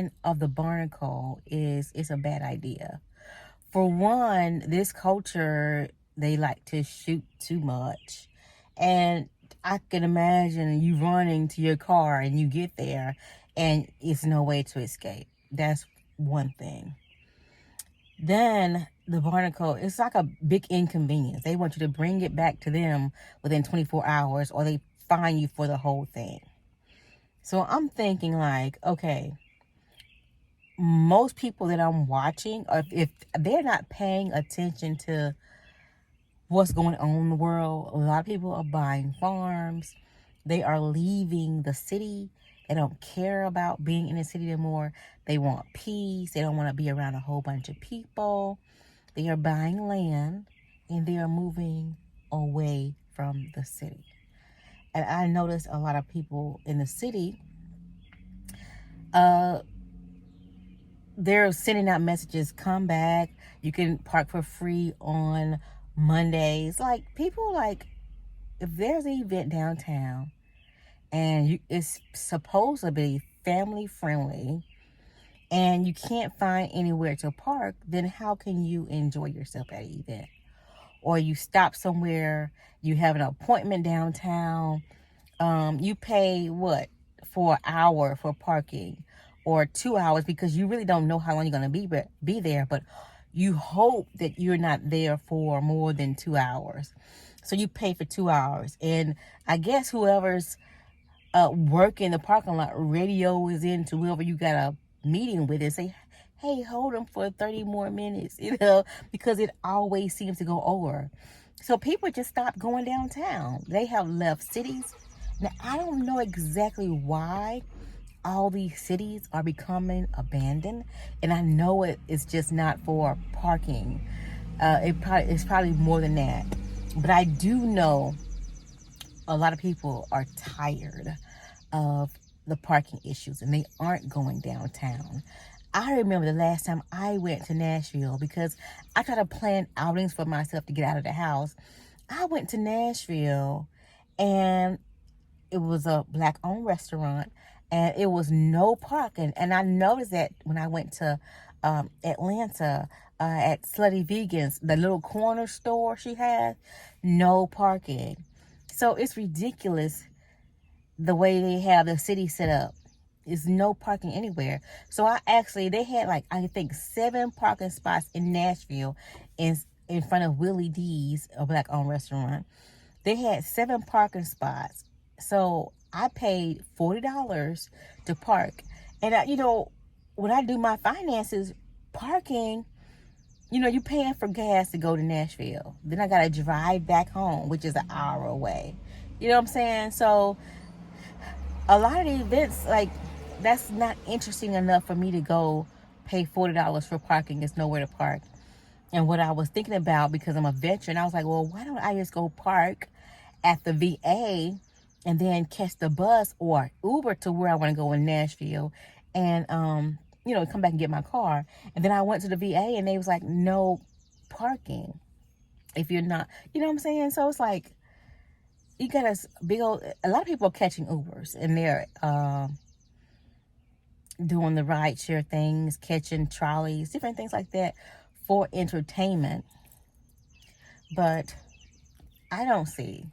thinking of the barnacle is it's a bad idea. For one, this culture, they like to shoot too much. And I can imagine you running to your car and you get there and it's no way to escape. That's one thing. Then the barnacle, it's like a big inconvenience. They want you to bring it back to them within 24 hours or they fine you for the whole thing. So I'm thinking like, okay, most people that I'm watching, or if they're not paying attention to what's going on in the world, a lot of people are buying farms. They are leaving the city. They don't care about being in the city anymore. They want peace. They don't want to be around a whole bunch of people. They are buying land and they are moving away from the city. And I noticed a lot of people in the city, they're sending out messages, come back. You can park for free on Mondays. Like, people, like, if there's an event downtown and it's supposed to be family friendly and you can't find anywhere to park, then how can you enjoy yourself at an event? Or you stop somewhere, you have an appointment downtown, you pay what for an hour for parking or 2 hours because you really don't know how long you're going to be there, but you hope that you're not there for more than 2 hours. So you pay for 2 hours, and I guess whoever's working the parking lot radio is into whoever you got a meeting with and say, hey, hold them for 30 more minutes, because it always seems to go over. So people just stop going downtown. They have left cities. Now, I don't know exactly why all these cities are becoming abandoned, and I know it's just not for parking. It's probably more than that. But I do know a lot of people are tired of the parking issues and they aren't going downtown. I remember the last time I went to Nashville because I try to plan outings for myself to get out of the house. I went to Nashville and it was a Black-owned restaurant and it was no parking. And I noticed that when I went to Atlanta at Slutty Vegan's, the little corner store she had, no parking. So it's ridiculous the way they have the city set up. There's no parking anywhere. So they had like, I think 7 parking spots in Nashville in front of Blvd's, a Black-owned restaurant. They had 7 parking spots. So I paid $40 to park. And when I do my finances, parking, you paying for gas to go to Nashville. Then I got to drive back home, which is an hour away. You know what I'm saying? So a lot of the events, like, that's not interesting enough for me to go pay $40 for parking. There's nowhere to park. And what I was thinking about, because I'm a veteran, I was like, well, why don't I just go park at the VA and then catch the bus or Uber to where I want to go in Nashville and, come back and get my car. And then I went to the VA and they was like, no parking if you're not, you know what I'm saying? So it's like, you got a lot of people are catching Ubers and they're doing the rideshare things, catching trolleys, different things like that for entertainment. But I don't see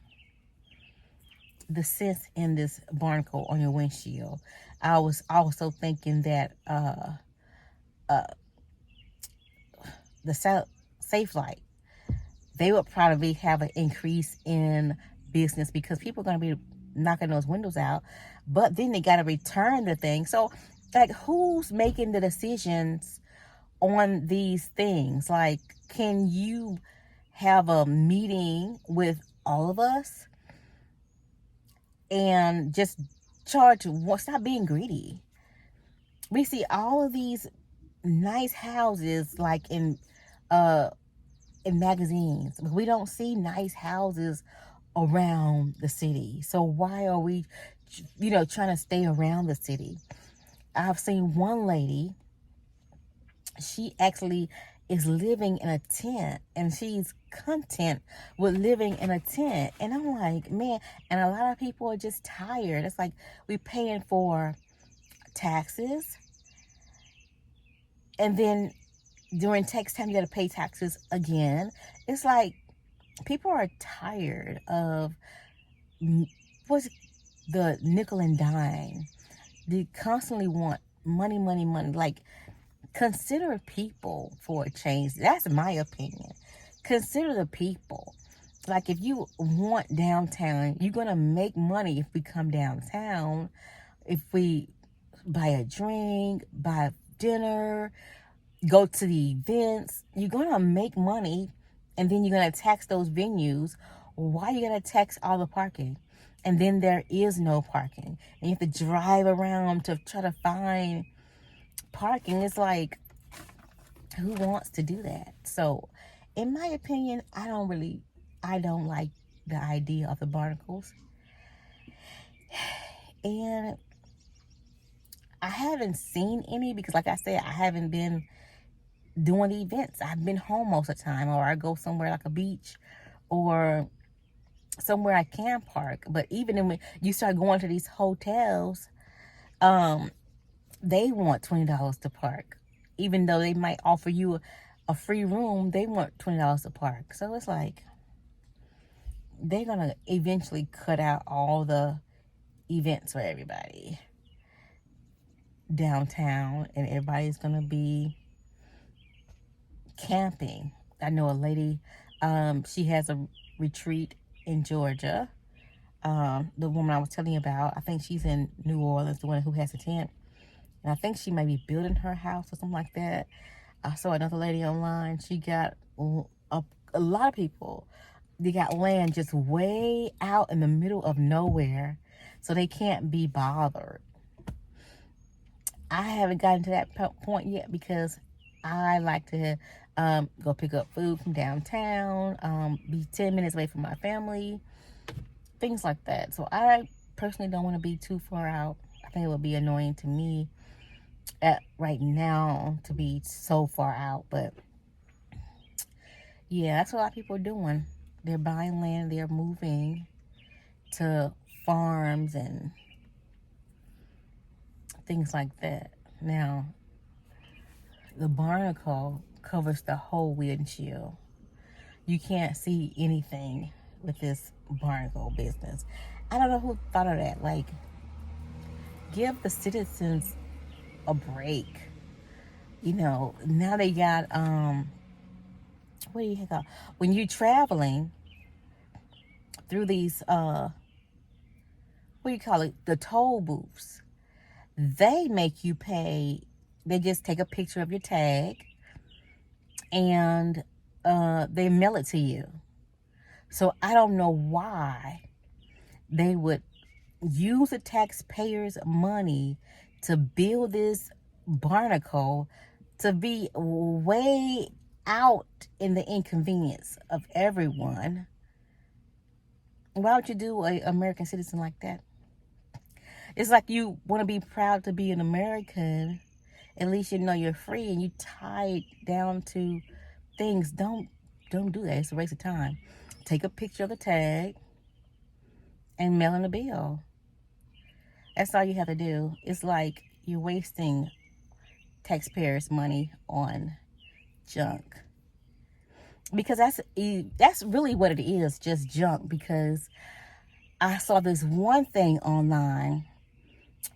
the sense in this barnacle on your windshield. I was also thinking that the safe light, they would probably have an increase in business because people are going to be knocking those windows out, but then they got to return the thing. So, like, who's making the decisions on these things? Like, can you have a meeting with all of us and just stop being greedy? We see all of these nice houses like in magazines, but we don't see nice houses around the city. So why are we trying to stay around the city? I've seen one lady, she actually is living in a tent and she's content with living in a tent. And I'm like, man, and a lot of people are just tired. It's like we paying for taxes, And then during tax time, you got to pay taxes again. It's like people are tired of what's the nickel and dime. They constantly want money, money, money. Like, consider people for a change. That's my opinion. Consider the people. Like, if you want downtown, you're going to make money if we come downtown. If we buy a drink, buy dinner, go to the events, you're going to make money. And then you're going to tax those venues. Why are you going to tax all the parking? And then there is no parking. And you have to drive around to try to find parking. It's like, who wants to do that? So, in my opinion, I don't like the idea of the barnacles. And I haven't seen any because, like I said, I haven't been doing the events. I've been home most of the time, or I go somewhere like a beach or somewhere I can park. But even when you start going to these hotels, they want $20 to park. Even though they might offer you a free room, they want $20 to park. So it's like they're going to eventually cut out all the events for everybody downtown, and everybody's going to be camping. I know a lady, she has a retreat in Georgia. The woman I was telling you about, I think she's in New Orleans, the one who has a tent. And I think she might be building her house or something like that. I saw another lady online. She got a lot of people. They got land just way out in the middle of nowhere, so they can't be bothered. I haven't gotten to that point yet because I like to go pick up food from downtown, be 10 minutes away from my family, things like that. So I personally don't want to be too far out. I think it would be annoying to me right now to be so far out. But yeah, that's what a lot of people are doing. They're buying land, they're moving to farms and things like that. Now, the barnacle covers the whole windshield. You can't see anything with this barnacle business. I don't know who thought of that. Like, give the citizens a break. You know, now they got what do you call, when you're traveling through these what do you call it, the toll booths, they make you pay. They just take a picture of your tag and they mail it to you. So I don't know why they would use the taxpayers' money to build this barnacle to be way out in the inconvenience of everyone. Why would you do an American citizen like that? It's like you want to be proud to be an American. At least you know you're free, and you tied down to things. Don't do that. It's a waste of time. Take a picture of the tag and mail in a bill. That's all you have to do. It's like you're wasting taxpayers' money on junk. Because that's really what it is, just junk. Because I saw this one thing online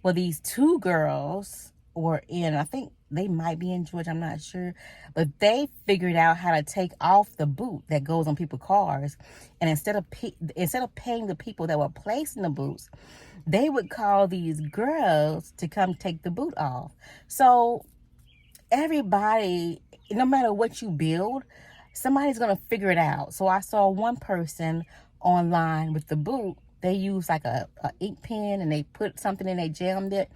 where these two girls were in, I think they might be in Georgia, I'm not sure, but they figured out how to take off the boot that goes on people's cars, and instead of paying the people that were placing the boots, they would call these girls to come take the boot off. So everybody, no matter what you build, somebody's gonna figure it out. So I saw one person online with the boot. They use like a ink pen, and they put something in, they jammed it.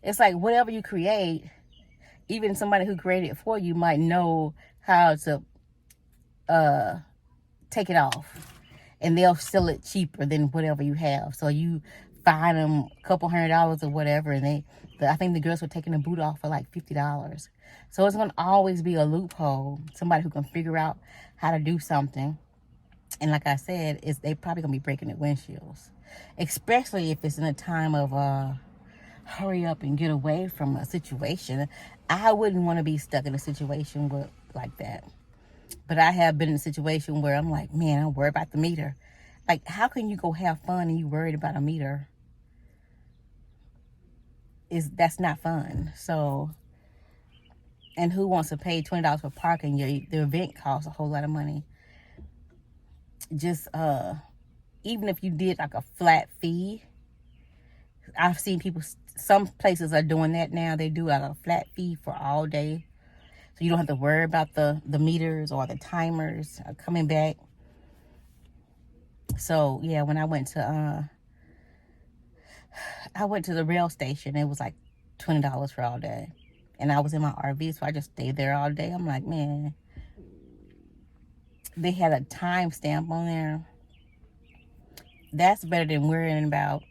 It's like whatever you create, even somebody who created it for you might know how to take it off, and they'll sell it cheaper than whatever you have. So you fine them a couple $100 or whatever, and I think the girls were taking the boot off for like $50. So it's going to always be a loophole, somebody who can figure out how to do something. And like I said, they probably going to be breaking the windshields, especially if it's in a time of hurry up and get away from a situation. I wouldn't want to be stuck in a situation like that. But I have been in a situation where I'm like, man, I'm worried about the meter. Like, how can you go have fun and you worried about a meter? That's not fun. So, and who wants to pay $20 for parking? The event costs a whole lot of money. Just even if you did like a flat fee, I've seen people. Some places are doing that now. They do like a flat fee for all day, so you don't have to worry about the meters or the timers coming back. So yeah, when I went to the rail station, it was like $20 for all day, and I was in my RV, so I just stayed there all day. I'm like, man, they had a time stamp on there. That's better than worrying about,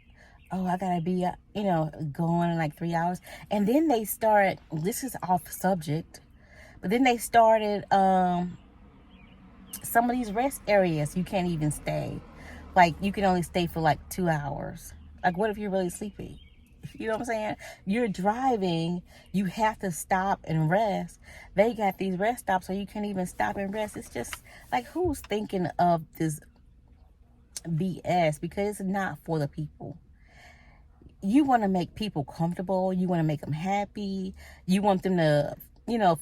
oh, I gotta be, going in like 3 hours. And then they start, this is off subject, but then they started some of these rest areas you can't even stay. Like, you can only stay for like 2 hours. Like, what if you're really sleepy? You know what I'm saying? You're driving, you have to stop and rest. They got these rest stops so you can't even stop and rest. It's just like, who's thinking of this BS? Because it's not for the people. You want to make people comfortable. You want to make them happy. You want them to,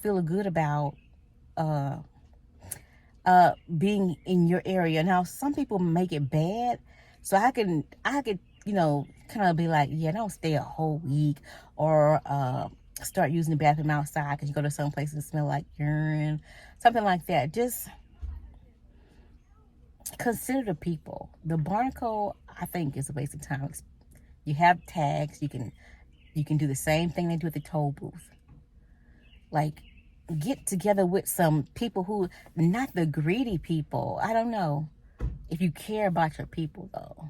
feel good about being in your area. Now, some people make it bad, so I could, kind of be like, yeah, don't stay a whole week, or start using the bathroom outside because you go to some places that smell like urine, something like that. Just consider the people. The Barnacle, I think, is a waste of time. You have tags. You can do the same thing they do at the toll booth. Like, get together with some people who, not the greedy people. I don't know. If you care about your people, though,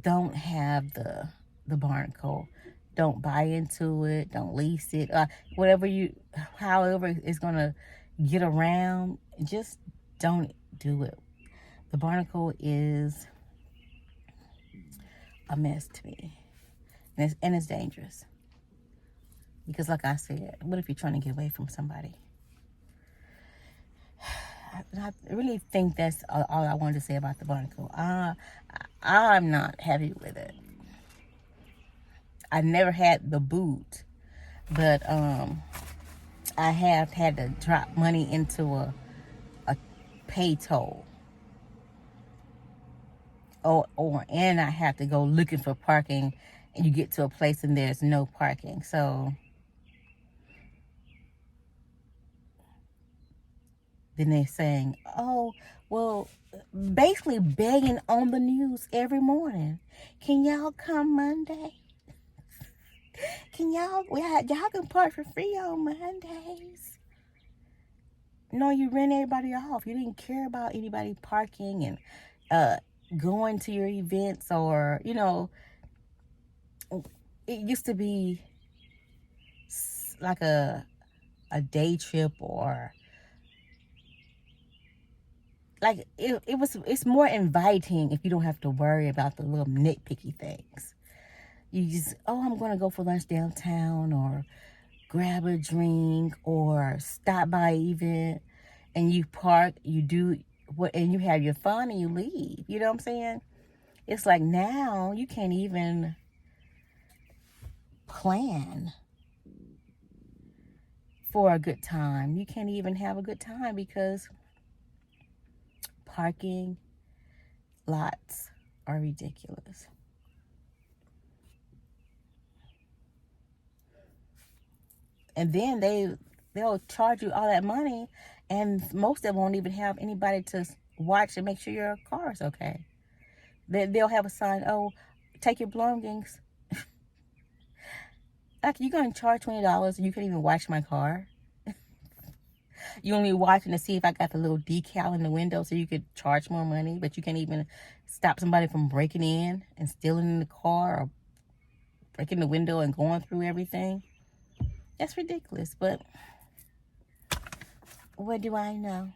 don't have the Barnacle. Don't buy into it. Don't lease it. However it's gonna get around, just don't do it. The Barnacle is a mess to me, and it's dangerous. Because, like I said, what if you're trying to get away from somebody? I really think that's all I wanted to say about the Barnacle. I'm not happy with it. I never had the boot, but I have had to drop money into a pay toll. And I have to go looking for parking, and you get to a place and there's no parking. So then they're saying, oh, well, basically begging on the news every morning. Can y'all come Monday? Y'all can park for free on Mondays. No, you ran everybody off. You didn't care about anybody parking and going to your events, or, it used to be like a day trip, or like it's more inviting if you don't have to worry about the little nitpicky things. You just, I'm going to go for lunch downtown, or grab a drink, or stop by even, and you park, you do what, and you have your fun and you leave. You know what I'm saying? It's like now you can't even plan for a good time. You can't even have a good time because parking lots are ridiculous. And then they'll charge you all that money, and most of them won't even have anybody to watch and make sure your car is okay. They'll have a sign, oh, take your belongings. Like, you're going to charge $20 and you can't even watch my car? You only watching to see if I got the little decal in the window so you could charge more money, but you can't even stop somebody from breaking in and stealing in the car, or breaking the window and going through everything. That's ridiculous. But what do I know?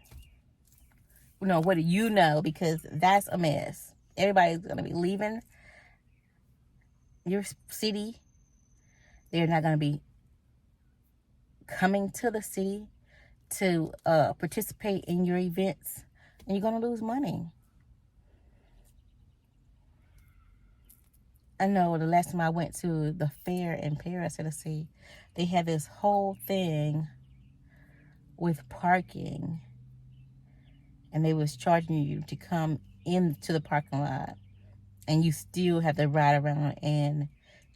No, what do you know? Because that's a mess. Everybody's going to be leaving your city. They're not going to be coming to the city to participate in your events, and you're going to lose money. I know the last time I went to the fair in Paris, Tennessee, they had this whole thing with parking, and they was charging you to come into the parking lot, and you still have to ride around and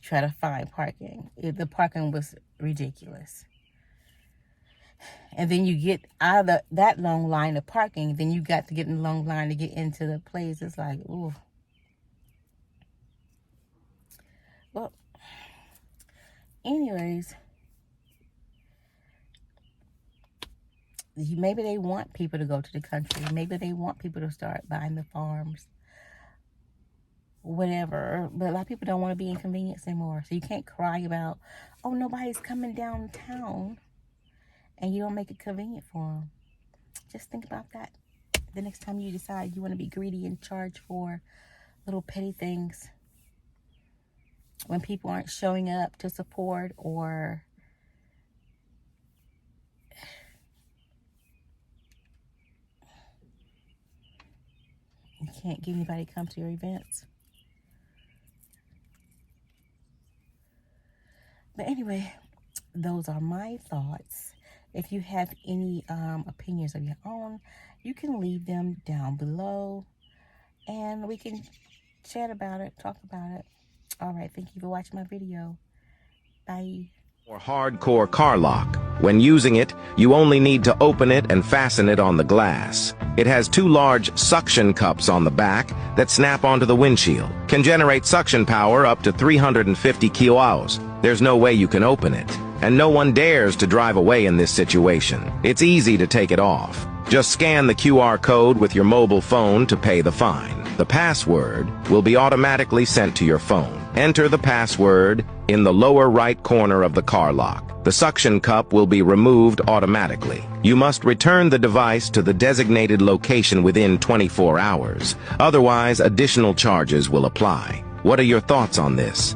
try to find parking. The parking was ridiculous. And then you get out of that long line of parking, then you got to get in the long line to get into the place. It's like, ooh. Well, anyways, maybe they want people to go to the country. Maybe they want people to start buying the farms. Whatever. But a lot of people don't want to be inconvenienced anymore. So you can't cry about, oh, nobody's coming downtown, and you don't make it convenient for them. Just think about that the next time you decide you want to be greedy and charge for little petty things. When people aren't showing up to support, or you can't get anybody to come to your events. But anyway, those are my thoughts. If you have any opinions of your own, you can leave them down below, and we can chat about it, talk about it. All right, thank you for watching my video. Bye. Or hardcore car lock. When using it, you only need to open it and fasten it on the glass. It has two large suction cups on the back that snap onto the windshield. Can generate suction power up to 350 kilowatts. There's no way you can open it, and no one dares to drive away in this situation. It's easy to take it off. Just scan the QR code with your mobile phone to pay the fine. The password will be automatically sent to your phone. Enter the password in the lower right corner of the car lock. The suction cup will be removed automatically. You must return the device to the designated location within 24 hours. Otherwise, additional charges will apply. What are your thoughts on this?